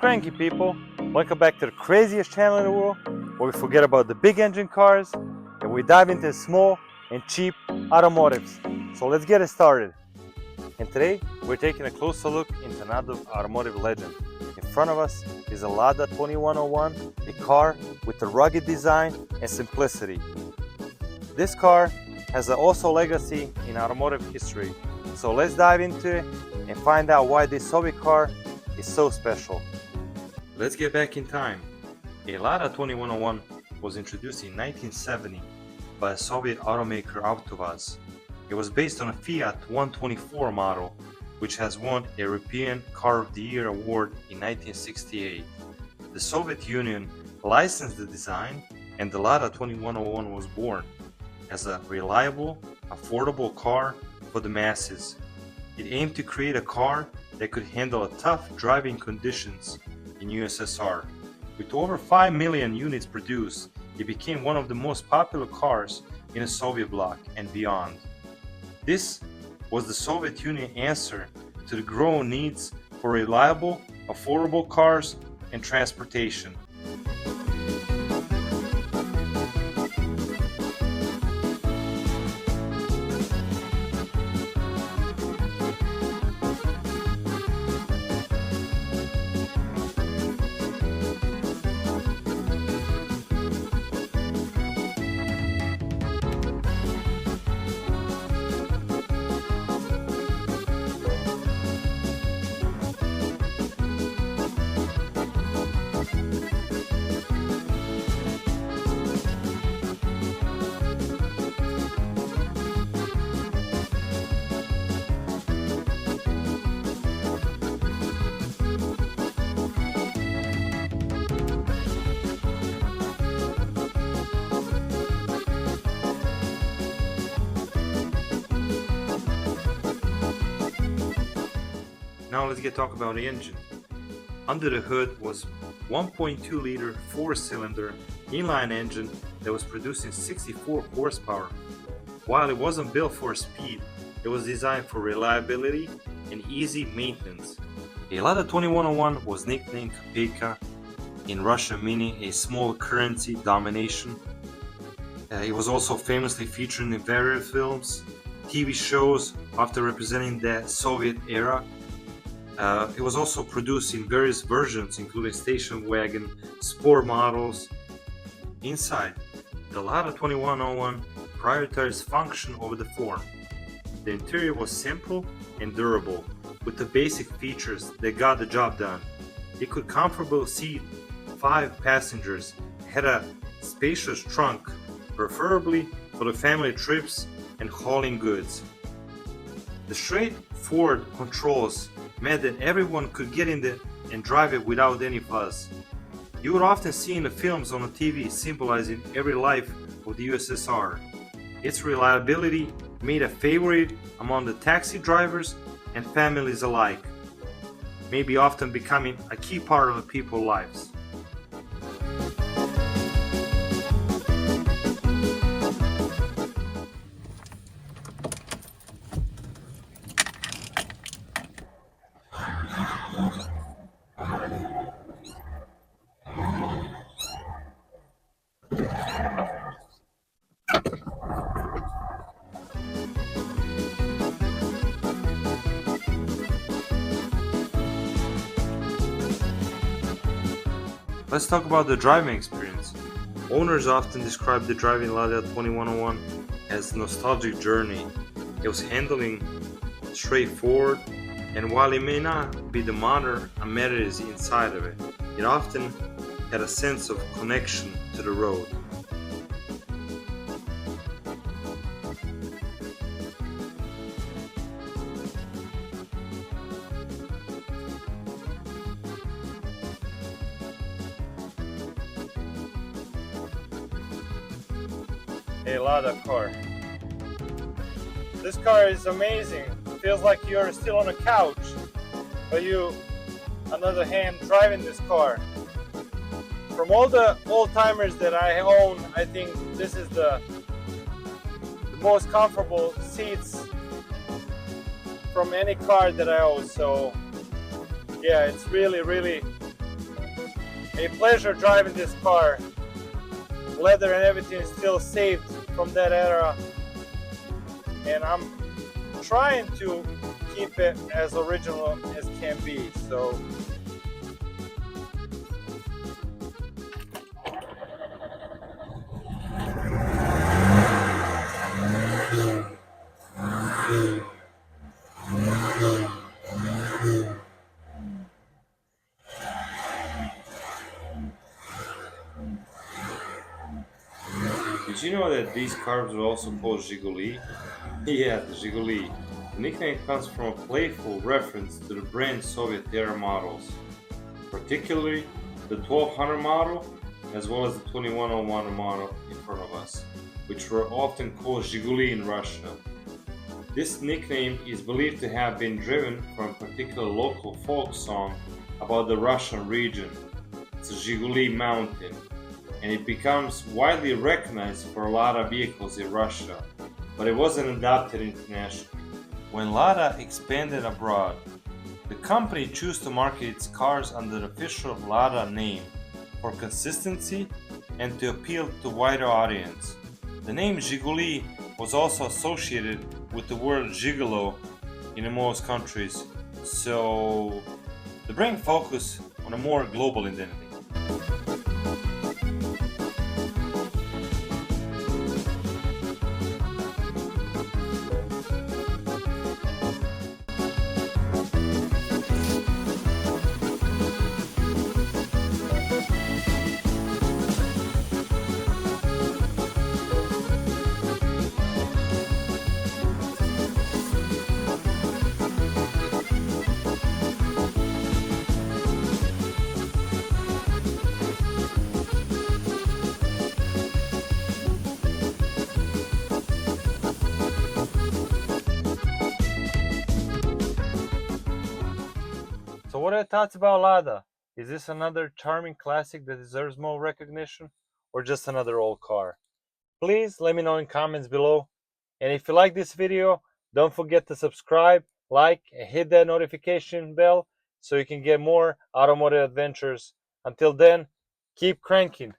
cranky people? Welcome back to the craziest channel in the world, where we forget about the big engine cars and we dive into small and cheap automotives. So let's get it started. And today we're taking a closer look into another automotive legend. In front of us is a Lada 2101, a car with a rugged design and simplicity. This car has also a legacy in automotive history. So let's dive into it and find out why this Soviet car is so special. Let's get back in time. A Lada 2101 was introduced in 1970 by a Soviet automaker AvtoVAZ. It was based on a Fiat 124 model, which has won a European Car of the Year award in 1968. The Soviet Union licensed the design, and the Lada 2101 was born as a reliable, affordable car for the masses. It aimed to create a car that could handle tough driving conditions in USSR. With over 5 million units produced, it became one of the most popular cars in the Soviet bloc and beyond. This was the Soviet Union answer to the growing needs for reliable, affordable cars and transportation. Now let's talk about the engine. Under the hood was 1.2 liter 4-cylinder inline engine that was producing 64 horsepower. While it wasn't built for speed, it was designed for reliability and easy maintenance. A Lada 2101 was nicknamed Kopeyka, in Russian meaning a small currency domination. It was also famously featured in various films, TV shows after representing the Soviet era. It was also produced in various versions, including station wagon, sport models. Inside, the Lada 2101 prioritized function over the form. The interior was simple and durable, with the basic features that got the job done. It could comfortably seat 5 passengers, had a spacious trunk, preferably for the family trips and hauling goods. The straightforward controls meant that everyone could get in there and drive it without any fuss. You would often see in the films on the TV symbolizing every life of the USSR. Its reliability made a favorite among the taxi drivers and families alike, maybe often becoming a key part of the people's lives. Let's talk about the driving experience. Owners often describe the driving Lada 2101 as a nostalgic journey. It was handling straightforward, and while it may not be the modern amenities inside of it, it often had a sense of connection to the road. A Lada car. This car is amazing. Feels like you're still on a couch, but you, on the other hand, driving this car. From all the old-timers that I own, I think this is the most comfortable seats from any car that I own. So yeah, it's really a pleasure driving this car. Leather and everything is still saved from that era, and I'm trying to keep it as original as can be. So did you know that these cars are also called Zhiguli? Yeah, the Zhiguli. The nickname comes from a playful reference to the brand's Soviet-era models, particularly the 1200 model as well as the 2101 model in front of us, which were often called Zhiguli in Russia. This nickname is believed to have been driven from a particular local folk song about the Russian region. It's a Zhiguli mountain, and it becomes widely recognized for Lada vehicles in Russia, but it wasn't adopted internationally. When Lada expanded abroad, the company chose to market its cars under the official Lada name for consistency and to appeal to a wider audience. The name Zhiguli was also associated with the word gigolo in most countries, so the brand focused on a more global identity. So what are your thoughts about Lada? Is this another charming classic that deserves more recognition, or just another old car? Please let me know in comments below. And if you like this video, don't forget to subscribe, like, and hit that notification bell so you can get more automotive adventures. Until then, keep cranking.